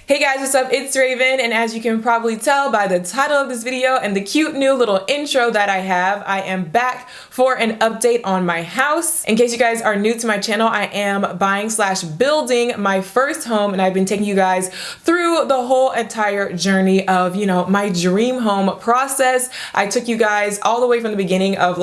Hey guys, what's up? It's Raven, and as you can probably tell by the title of this video and the cute new little intro that I have, I am back for an update on my house. In case you guys are new to my channel, I am buying/building my first home, and I've been taking you guys through the whole entire journey of, my dream home process. I took you guys all the way from the beginning of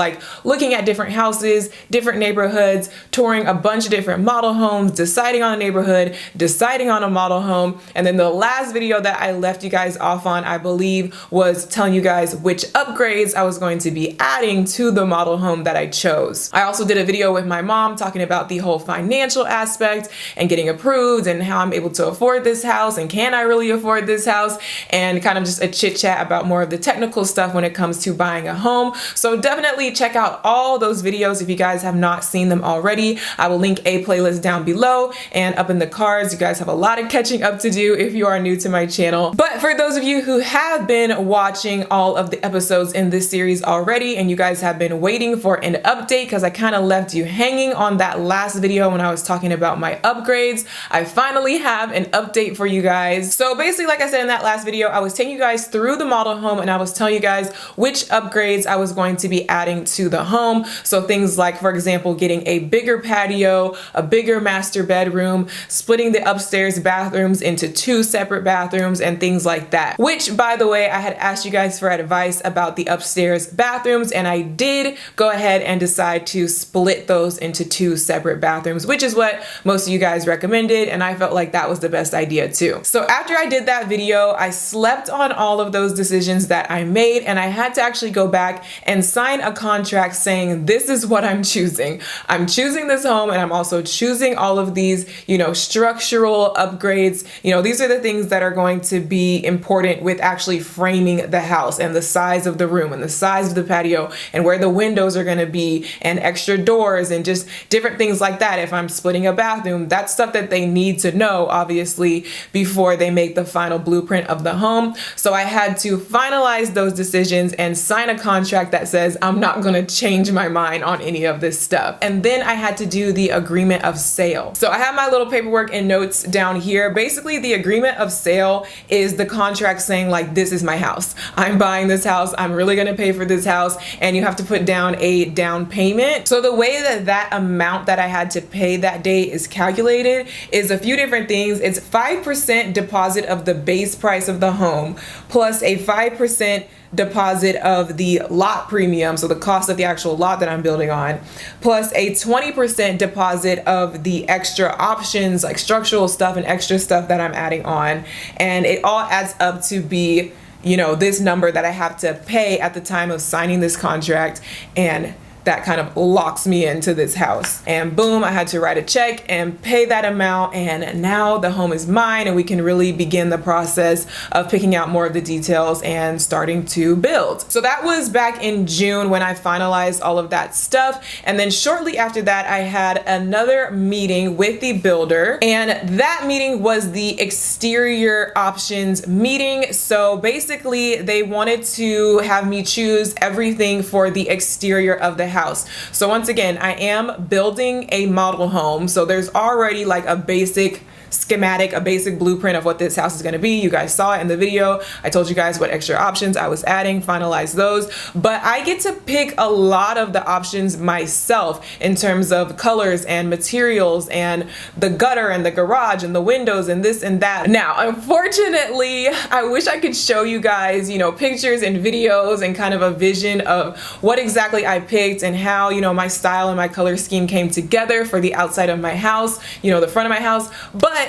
looking at different houses, different neighborhoods, touring a bunch of different model homes, deciding on a neighborhood, deciding on a model home, and then the last video that I left you guys off on, I believe, was telling you guys which upgrades I was going to be adding to the model home that I chose. I also did a video with my mom talking about the whole financial aspect and getting approved and how I'm able to afford this house and can I really afford this house, and kind of just a chit chat about more of the technical stuff when it comes to buying a home. So definitely check out all those videos if you guys have not seen them already. I will link a playlist down below and up in the cards. You guys have a lot of catching up to do if you are new to my channel. But for those of you who have been watching all of the episodes in this series already and you guys have been waiting for an update because I kind of left you hanging on that last video when I was talking about my upgrades, I finally have an update for you guys. So basically, like I said in that last video, I was taking you guys through the model home and I was telling you guys which upgrades I was going to be adding to the home. So things like, for example, getting a bigger patio, a bigger master bedroom, splitting the upstairs bathrooms into two separate bathrooms and things like that. Which, by the way, I had asked you guys for advice about the upstairs bathrooms, and I did go ahead and decide to split those into two separate bathrooms, which is what most of you guys recommended, and I felt like that was the best idea too. So after I did that video, I slept on all of those decisions that I made, and I had to actually go back and sign a contract saying this is what I'm choosing. I'm choosing this home, and I'm also choosing all of these, structural upgrades. These are the things that are going to be important with actually framing the house, and the size of the room and the size of the patio and where the windows are going to be and extra doors and just different things like that. If I'm splitting a bathroom, that's stuff that they need to know, obviously, before they make the final blueprint of the home. So I had to finalize those decisions and sign a contract that says I'm not going to change my mind on any of this stuff. And then I had to do the agreement of sale. So I have my little paperwork and notes down here. Basically, the agreement of sale is the contract saying this is my house. I'm buying this house. I'm really going to pay for this house, and you have to put down a down payment. So the way that amount that I had to pay that day is calculated is a few different things. It's 5% deposit of the base price of the home plus a 5% deposit of the lot premium, so the cost of the actual lot that I'm building on, plus a 20% deposit of the extra options like structural stuff and extra stuff that I'm adding on. And it all adds up to be, this number that I have to pay at the time of signing this contract, and that kind of locks me into this house. And boom, I had to write a check and pay that amount, and now the home is mine, and we can really begin the process of picking out more of the details and starting to build. So that was back in June when I finalized all of that stuff. And then shortly after that, I had another meeting with the builder, and that meeting was the exterior options meeting. So basically, they wanted to have me choose everything for the exterior of the house. So once again, I am building a model home. So there's already a basic schematic, a basic blueprint of what this house is going to be. You guys saw it in the video. I told you guys what extra options I was adding, finalize those, but I get to pick a lot of the options myself in terms of colors and materials and the gutter and the garage and the windows and this and that. Now, unfortunately, I wish I could show you guys, pictures and videos and kind of a vision of what exactly I picked and how, my style and my color scheme came together for the outside of my house, the front of my house, but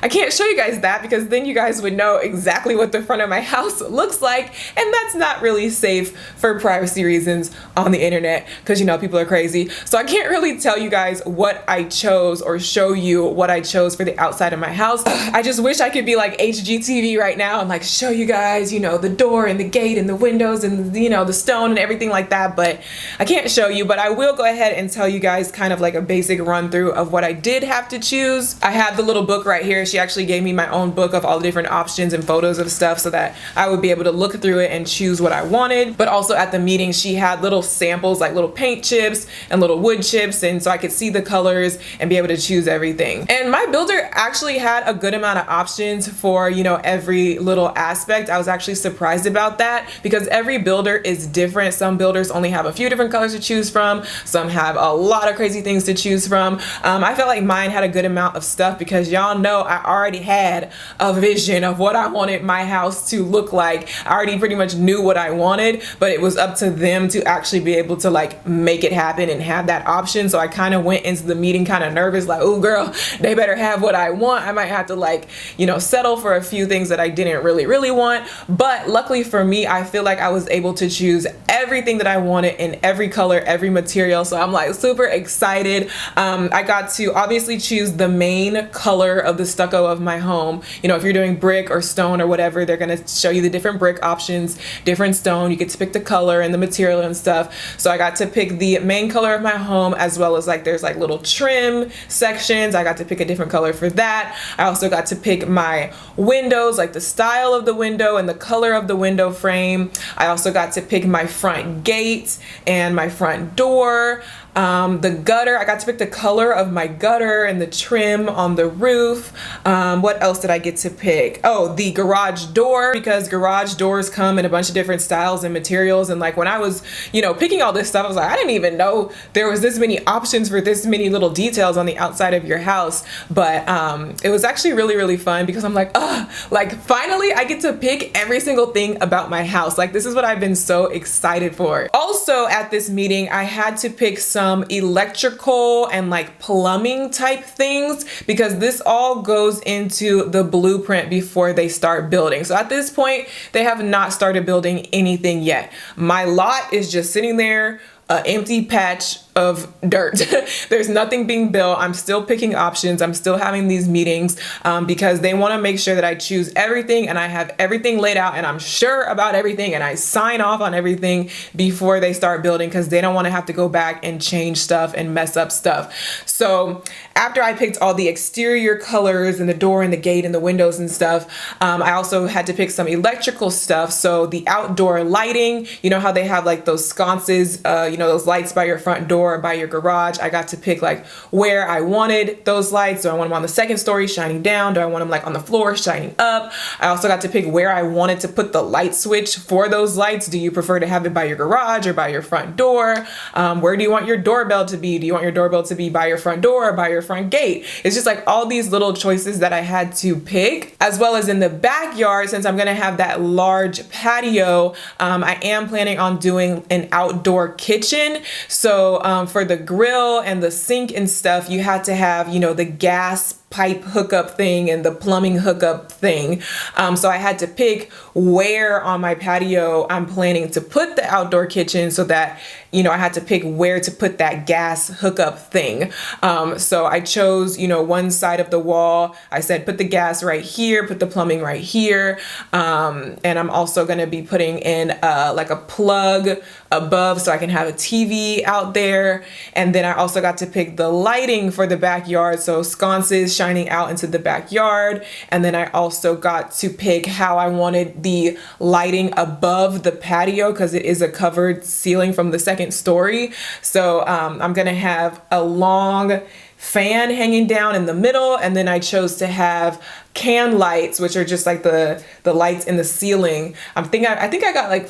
I can't show you guys that because then you guys would know exactly what the front of my house looks like, and that's not really safe for privacy reasons on the internet because people are crazy. So I can't really tell you guys what I chose or show you what I chose for the outside of my house. I just wish I could be like HGTV right now and show you guys, the door and the gate and the windows and the stone and everything like that, but I can't show you. But I will go ahead and tell you guys kind of a basic run through of what I did have to choose. I have the little book right here She actually gave me my own book of all the different options and photos of stuff so that I would be able to look through it and choose what I wanted. But also at the meeting, she had little samples, like little paint chips and little wood chips, and so I could see the colors and be able to choose everything. And my builder actually had a good amount of options for, you know, every little aspect. I was actually surprised about that because every builder is different. Some builders only have a few different colors to choose from. Some have a lot of crazy things to choose from. I felt like mine had a good amount of stuff because y'all know I already had a vision of what I wanted my house to look like. I already pretty much knew what I wanted, but it was up to them to actually be able to like make it happen and have that option. So I kind of went into the meeting kind of nervous, like, oh girl, they better have what I want. I might have to like, you know, settle for a few things that I didn't really want. But luckily for me, I feel like I was able to choose everything that I wanted in every color, every material. So I'm like super excited. I got to obviously choose the main color of the stucco of my home. You know, if you're doing brick or stone or whatever, they're gonna show you the different brick options, different stone. You get to pick the color and the material and stuff. So I got to pick the main color of my home, as well as like there's like little trim sections. I got to pick a different color for that. I also got to pick my windows, like the style of the window and the color of the window frame. I also got to pick my front gate and my front door. The gutter, I got to pick the color of my gutter and the trim on the roof. What else did I get to pick? Oh, the garage door, because garage doors come in a bunch of different styles and materials. And like when I was, you know, picking all this stuff, I was like, I didn't even know there was this many options for this many little details on the outside of your house. But it was actually really fun because I'm like, like finally I get to pick every single thing about my house. Like this is what I've been so excited for. Also at this meeting, I had to pick some electrical and like plumbing type things because this all goes into the blueprint before they start building. So at this point, they have not started building anything yet. My lot is just sitting there, an empty patch of dirt. There's nothing being built. I'm still picking options. I'm still having these meetings because they want to make sure that I choose everything and I have everything laid out and I'm sure about everything and I sign off on everything before they start building because they don't want to have to go back and change stuff and mess up stuff. So after I picked all the exterior colors and the door and the gate and the windows and stuff, I also had to pick some electrical stuff. So the outdoor lighting, you know how they have like those sconces, you know, those lights by your front door or by your garage. I got to pick like where I wanted those lights. Do I want them on the second story shining down? Do I want them like on the floor shining up? I also got to pick where I wanted to put the light switch for those lights. Do you prefer to have it by your garage or by your front door? Where do you want your doorbell to be? Do you want your doorbell to be by your front door or by your front gate? It's just like all these little choices that I had to pick, as well as in the backyard. Since I'm gonna have that large patio, I am planning on doing an outdoor kitchen. So for the grill and the sink and stuff, you had to have, you know, the gas pipe hookup thing and the plumbing hookup thing. So I had to pick where on my patio I'm planning to put the outdoor kitchen so that, you know, I had to pick where to put that gas hookup thing. So I chose, you know, one side of the wall. I said, put the gas right here, put the plumbing right here. And I'm also going to be putting in like a plug above so I can have a TV out there. And then I also got to pick the lighting for the backyard. So sconces shining out into the backyard. And then I also got to pick how I wanted the lighting above the patio because it is a covered ceiling from the second story. So I'm gonna have a long fan hanging down in the middle, and then I chose to have can lights, which are just like the lights in the ceiling. I think I got like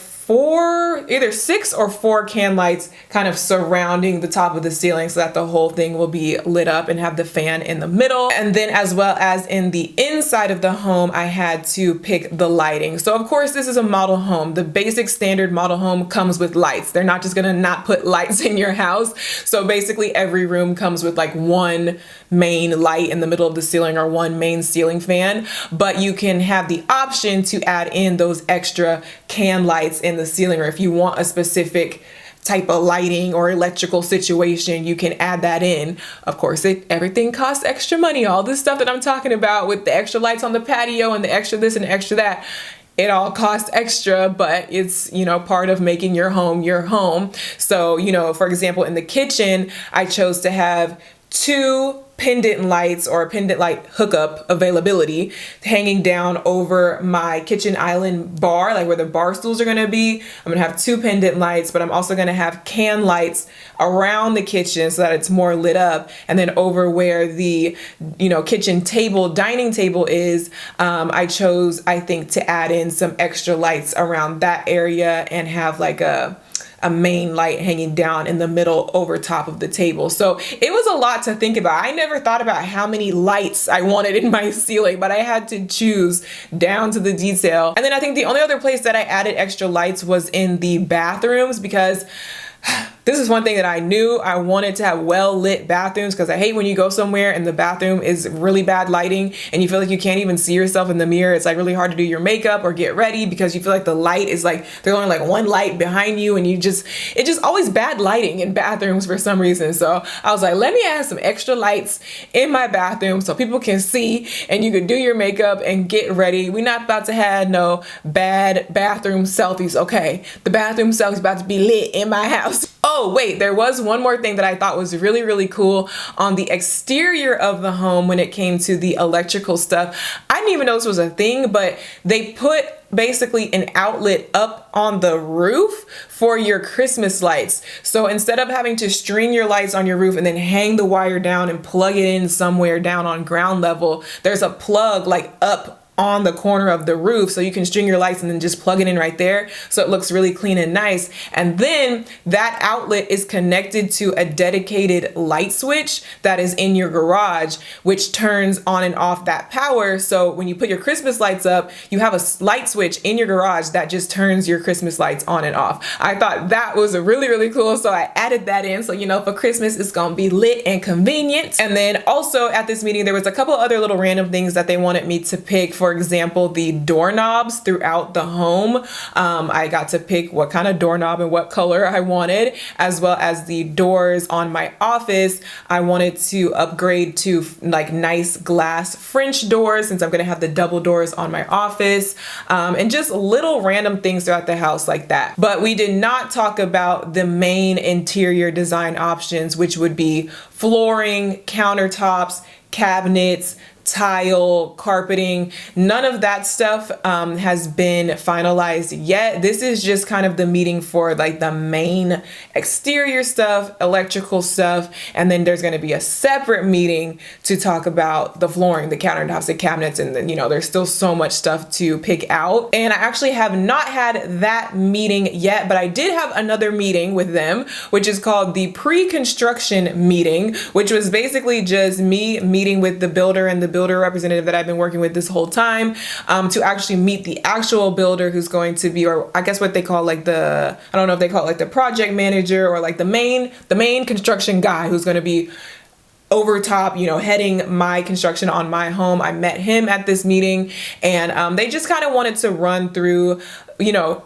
either 6 or 4 can lights kind of surrounding the top of the ceiling so that the whole thing will be lit up and have the fan in the middle. And then as well as in the inside of the home, I had to pick the lighting. So of course this is a model home. The basic standard model home comes with lights. They're not just gonna not put lights in your house. So basically every room comes with like one main light in the middle of the ceiling or one main ceiling fan, but you can have the option to add in those extra can lights in the ceiling, or if you want a specific type of lighting or electrical situation, you can add that in. Of course, everything costs extra money. All this stuff that I'm talking about with the extra lights on the patio and the extra this and extra that, it all costs extra, but it's, you know, part of making your home your home. So, you know, for example, in the kitchen, I chose to have two pendant lights or pendant light hookup availability hanging down over my kitchen island bar, like where the bar stools are gonna be. I'm gonna have two pendant lights, but I'm also gonna have can lights around the kitchen so that it's more lit up. And then over where the, kitchen table, dining table is, I chose, I think, to add in some extra lights around that area and have like a main light hanging down in the middle over top of the table. So it was a lot to think about. I never thought about how many lights I wanted in my ceiling, but I had to choose down to the detail. And then I think the only other place that I added extra lights was in the bathrooms, because this is one thing that I knew I wanted to have well lit bathrooms, because I hate when you go somewhere and the bathroom is really bad lighting and you feel like you can't even see yourself in the mirror. It's like really hard to do your makeup or get ready because you feel like the light is like, there's only like one light behind you, and it's just always bad lighting in bathrooms for some reason. So I was like, let me add some extra lights in my bathroom so people can see and you can do your makeup and get ready. We're not about to have no bad bathroom selfies, okay? The bathroom selfie's about to be lit in my house. Oh, wait, there was one more thing that I thought was really, really cool on the exterior of the home when it came to the electrical stuff. I didn't even know this was a thing, but they put basically an outlet up on the roof for your Christmas lights. So instead of having to string your lights on your roof and then hang the wire down and plug it in somewhere down on ground level, there's a plug like up on the corner of the roof, so you can string your lights and then just plug it in right there, so it looks really clean and nice. And then that outlet is connected to a dedicated light switch that is in your garage, which turns on and off that power. So when you put your Christmas lights up, you have a light switch in your garage that just turns your Christmas lights on and off. I thought that was really, really cool, so I added that in, so for Christmas it's gonna be lit and convenient. And then also at this meeting there was a couple other little random things that they wanted me to pick. For example, the doorknobs throughout the home. I got to pick what kind of doorknob and what color I wanted, as well as the doors on my office. I wanted to upgrade to like nice glass French doors, since I'm gonna have the double doors on my office, and just little random things throughout the house like that. But we did not talk about the main interior design options, which would be flooring, countertops, cabinets, tile, carpeting. None of that stuff has been finalized yet. This is just kind of the meeting for like the main exterior stuff, electrical stuff, and then there's going to be a separate meeting to talk about the flooring, the countertops, the cabinets, and then there's still so much stuff to pick out. And I actually have not had that meeting yet, but I did have another meeting with them, which is called the pre-construction meeting, which was basically just me meeting with the builder and the builder representative that I've been working with this whole time, to actually meet the actual builder who's going to be, or I guess what they call like I don't know if they call it like the project manager or like the main construction guy who's going to be over top, heading my construction on my home. I met him at this meeting, and they just kind of wanted to run through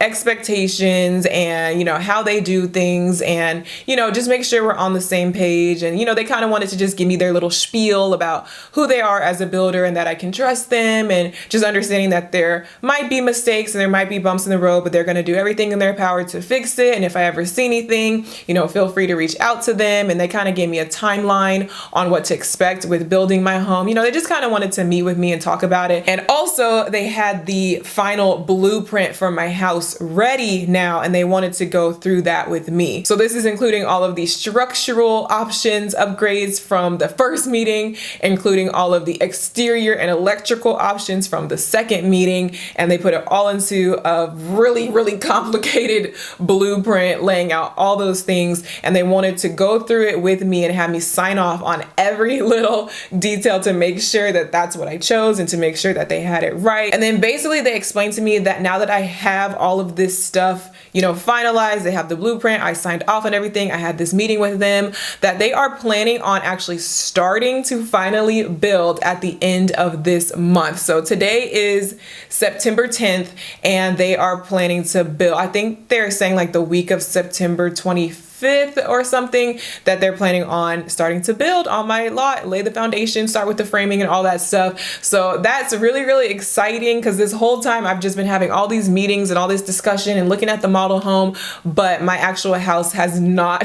expectations and, how they do things, and, just make sure we're on the same page. And, they kind of wanted to just give me their little spiel about who they are as a builder and that I can trust them, and just understanding that there might be mistakes and there might be bumps in the road, but they're going to do everything in their power to fix it. And if I ever see anything, feel free to reach out to them. And they kind of gave me a timeline on what to expect with building my home. They just kind of wanted to meet with me and talk about it. And also they had the final blueprint for my house ready now, and they wanted to go through that with me. So this is including all of the structural options, upgrades from the first meeting, including all of the exterior and electrical options from the second meeting. And they put it all into a really, really complicated blueprint, laying out all those things. And they wanted to go through it with me and have me sign off on every little detail to make sure that that's what I chose and to make sure that they had it right. And then basically they explained to me that now that I have all of this stuff, finalized, they have the blueprint, I signed off on everything, I had this meeting with them, that they are planning on actually starting to finally build at the end of this month. So today is September 10th, and they are planning to build, I think they're saying like the week of September 25th 5th or something that they're planning on starting to build on my lot, lay the foundation, start with the framing and all that stuff. So that's really, really exciting because this whole time I've just been having all these meetings and all this discussion and looking at the model home, but my actual house has not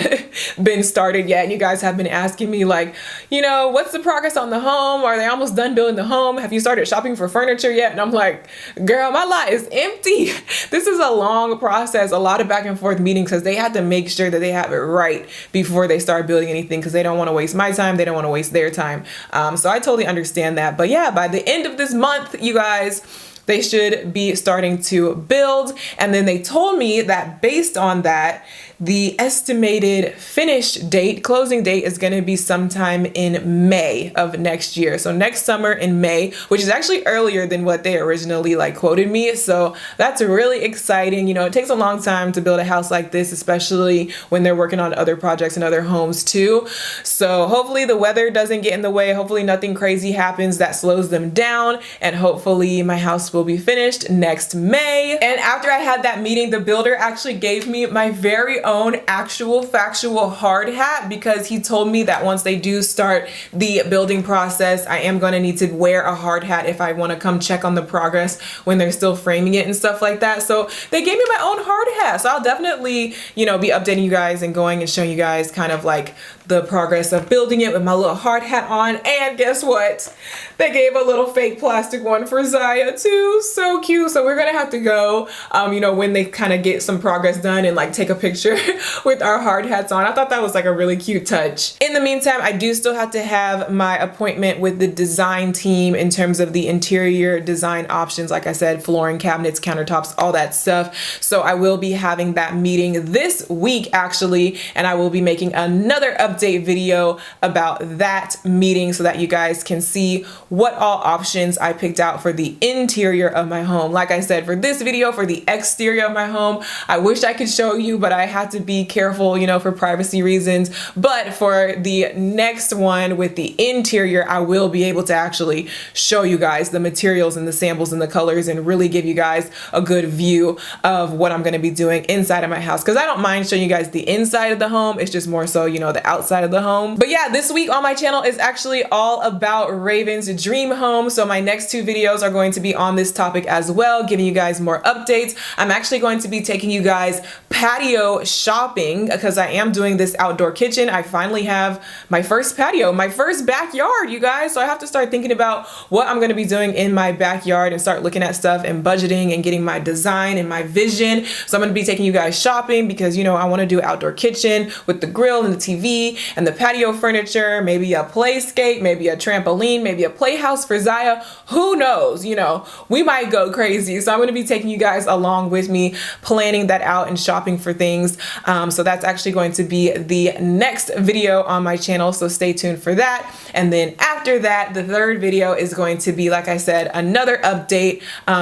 been started yet. And you guys have been asking me like, you know, what's the progress on the home? Are they almost done building the home? Have you started shopping for furniture yet? And I'm like, girl, my lot is empty. This is a long process, a lot of back and forth meetings because they had to make sure that they have it right before they start building anything because they don't want to waste my time. They don't want to waste their time. So I totally understand that. But yeah, by the end of this month, you guys, they should be starting to build. And then they told me that based on that, the estimated finish date, closing date, is going to be sometime in May of next year. So next summer in May, which is actually earlier than what they originally like quoted me. So that's really exciting. You know, it takes a long time to build a house like this, especially when they're working on other projects and other homes too. So hopefully the weather doesn't get in the way. Hopefully nothing crazy happens that slows them down. And hopefully my house will be finished next May. And after I had that meeting, the builder actually gave me my very own actual factual hard hat because he told me that once they do start the building process, I am going to need to wear a hard hat if I want to come check on the progress when they're still framing it and stuff like that. So they gave me my own hard hat. So I'll definitely, you know, be updating you guys and going and showing you guys kind of like the progress of building it with my little hard hat on. And guess what? They gave a little fake plastic one for Ziya too. So cute. So we're gonna have to go, you know, when they kind of get some progress done and like take a picture with our hard hats on. I thought that was like a really cute touch. In the meantime, I do still have to have my appointment with the design team in terms of the interior design options. Like I said, flooring, cabinets, countertops, all that stuff. So I will be having that meeting this week actually, and I will be making another update video about that meeting so that you guys can see what all options I picked out for the interior of my home. Like I said, for this video, for the exterior of my home, I wish I could show you, but I had to be careful, you know, for privacy reasons. But for the next one with the interior, I will be able to actually show you guys the materials and the samples and the colors and really give you guys a good view of what I'm going to be doing inside of my house. Because I don't mind showing you guys the inside of the home. It's just more so, you know, the outside of the home. But yeah, this week on my channel is actually all about Raven's dream home. So my next 2 videos are going to be on this topic as well, giving you guys more updates. I'm actually going to be taking you guys patio shopping because I am doing this outdoor kitchen. I finally have my first patio, my first backyard, you guys. So I have to start thinking about what I'm going to be doing in my backyard and start looking at stuff and budgeting and getting my design and my vision. So I'm going to be taking you guys shopping because, you know, I want to do outdoor kitchen with the grill and the TV and the patio furniture, maybe a playscape, maybe a trampoline, maybe a playhouse for Ziya. Who knows? You know, we might go crazy. So I'm going to be taking you guys along with me, planning that out and shopping for things. So that's actually going to be the next video on my channel. So stay tuned for that. And then after that, the 3rd video is going to be, like I said, another update,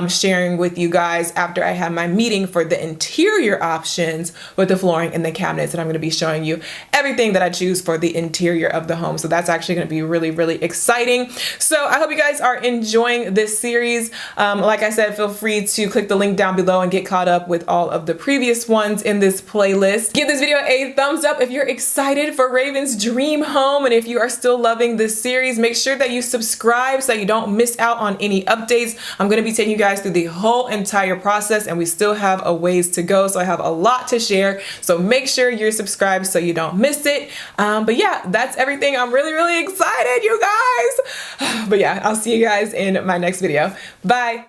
sharing with you guys after I have my meeting for the interior options with the flooring and the cabinets. And I'm going to be showing you everything that I choose for the interior of the home. So that's actually going to be really, really exciting. So I hope you guys are enjoying this series. Like I said, feel free to click the link down below and get caught up with all of the previous ones in this playlist. Give this video a thumbs up if you're excited for Raven's dream home. And if you are still loving this series, make sure that you subscribe so you don't miss out on any updates. I'm going to be taking you guys through the whole entire process and we still have a ways to go. So I have a lot to share. So make sure you're subscribed so you don't miss it. But yeah, that's everything. I'm really, really excited, you guys. But yeah, I'll see you guys in my next video. Bye.